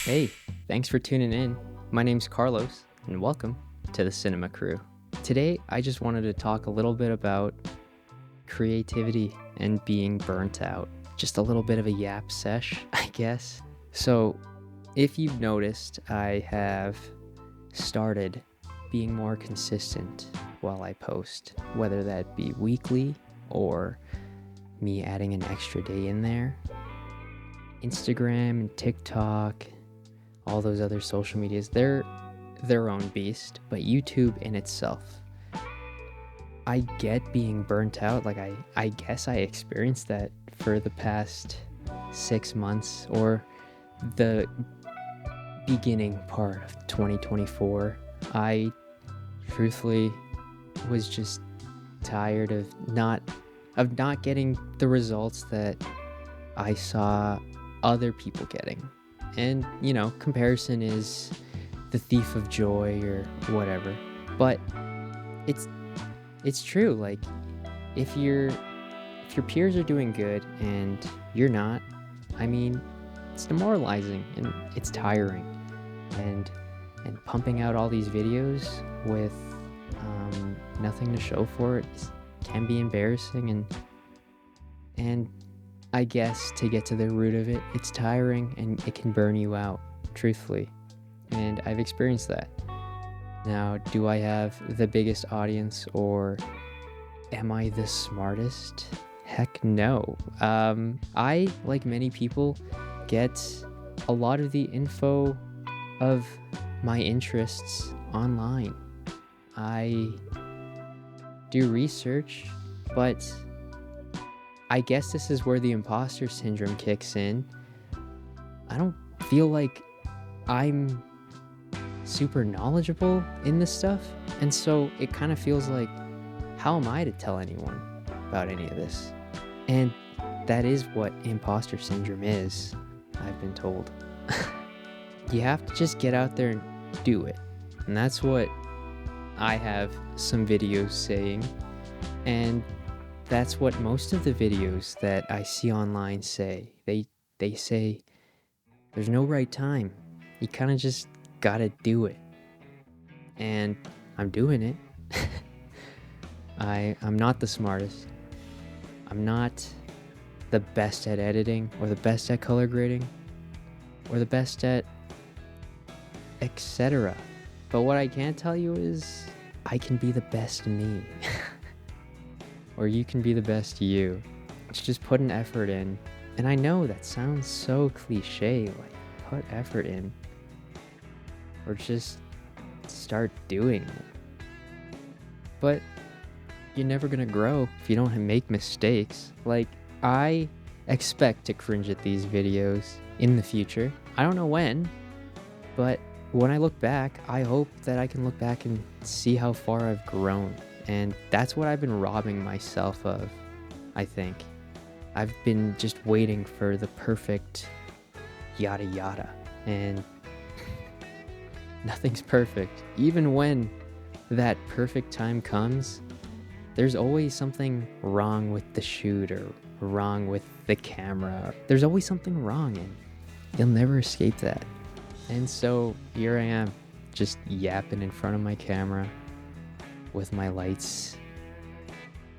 Hey, thanks for tuning in. My name's Carlos, and welcome to the Cinema Crew. Today, I just wanted to talk a little bit about creativity and being burnt out. Just a little bit of a YAP sesh, I guess. So, if you've noticed, I have started being more consistent while I post, whether that be weekly or me adding an extra day in there. Instagram and TikTok, all those other social medias, they're their own beast, but YouTube in itself, I get being burnt out. Like I guess I experienced that for the past 6 months, or the beginning part of 2024. I truthfully was just tired of not getting the results that I saw other people getting. And, comparison is the thief of joy or whatever. But it's true. Like, if your peers are doing good and you're not, I mean, it's demoralizing and it's tiring. And pumping out all these videos with nothing to show for it can be embarrassing, and I guess to get to the root of it, it's tiring and it can burn you out, truthfully. And I've experienced that. Now, do I have the biggest audience, or am I the smartest? Heck no. I, like many people, get a lot of the info of my interests online. I do research, but I guess this is where the imposter syndrome kicks in. I don't feel like I'm super knowledgeable in this stuff, and so it kind of feels like, how am I to tell anyone about any of this? And that is what imposter syndrome is, I've been told. You have to just get out there and do it. And that's what I have some videos saying, and that's what most of the videos that I see online say. They say there's no right time. You kind of just gotta do it. And I'm doing it. I'm not the smartest. I'm not the best at editing, or the best at color grading, or the best at etc. But what I can tell you is I can be the best me. Or you can be the best you. It's just put an effort in. And I know that sounds so cliche, like put effort in. Or just start doing it. But you're never gonna grow if you don't make mistakes. Like, I expect to cringe at these videos in the future. I don't know when, but when I look back, I hope that I can look back and see how far I've grown. And that's what I've been robbing myself of, I think. I've been just waiting for the perfect yada yada. And nothing's perfect. Even when that perfect time comes, there's always something wrong with the shoot, or wrong with the camera. There's always something wrong, and you'll never escape that. And so here I am, just yapping in front of my camera, with my lights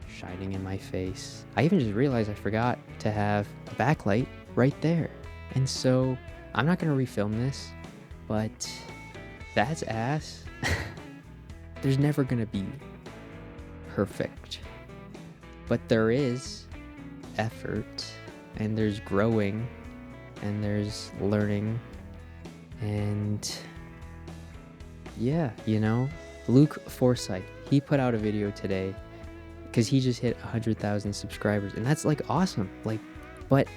shining in my face. I even just realized I forgot to have a backlight right there. And so I'm not gonna refilm this, but that's ass. There's never gonna be perfect, but there is effort, and there's growing, and there's learning, and yeah, Luke Forsyth, he put out a video today because he just hit 100,000 subscribers, and that's like awesome. Like, but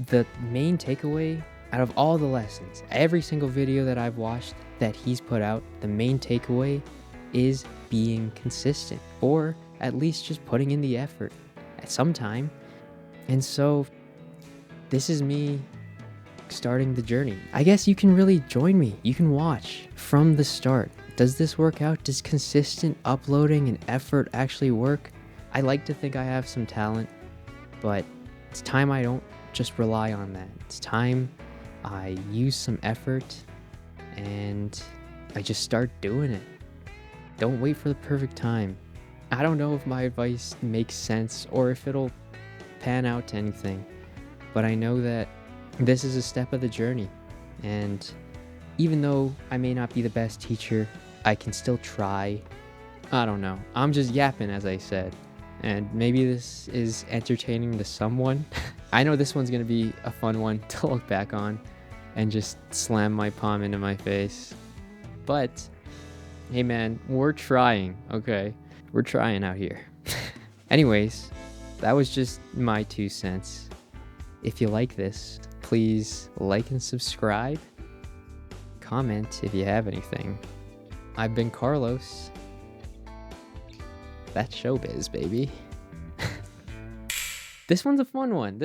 the main takeaway out of all the lessons, every single video that I've watched that he's put out, the main takeaway is being consistent, or at least just putting in the effort at some time. And so this is me starting the journey. I guess you can really join me. You can watch from the start. Does this work out? Does consistent uploading and effort actually work? I like to think I have some talent, but it's time I don't just rely on that. It's time I use some effort and I just start doing it. Don't wait for the perfect time. I don't know if my advice makes sense or if it'll pan out to anything, but I know that this is a step of the journey, and even though I may not be the best teacher, I can still try. I don't know. I'm just yapping, as I said, and maybe this is entertaining to someone. I know this one's gonna be a fun one to look back on and just slam my palm into my face. But hey man, we're trying, okay? We're trying out here. Anyways, that was just my 2 cents. If you like this, please like and subscribe. Comment if you have anything. I've been Carlos. That's showbiz, baby. This one's a fun one.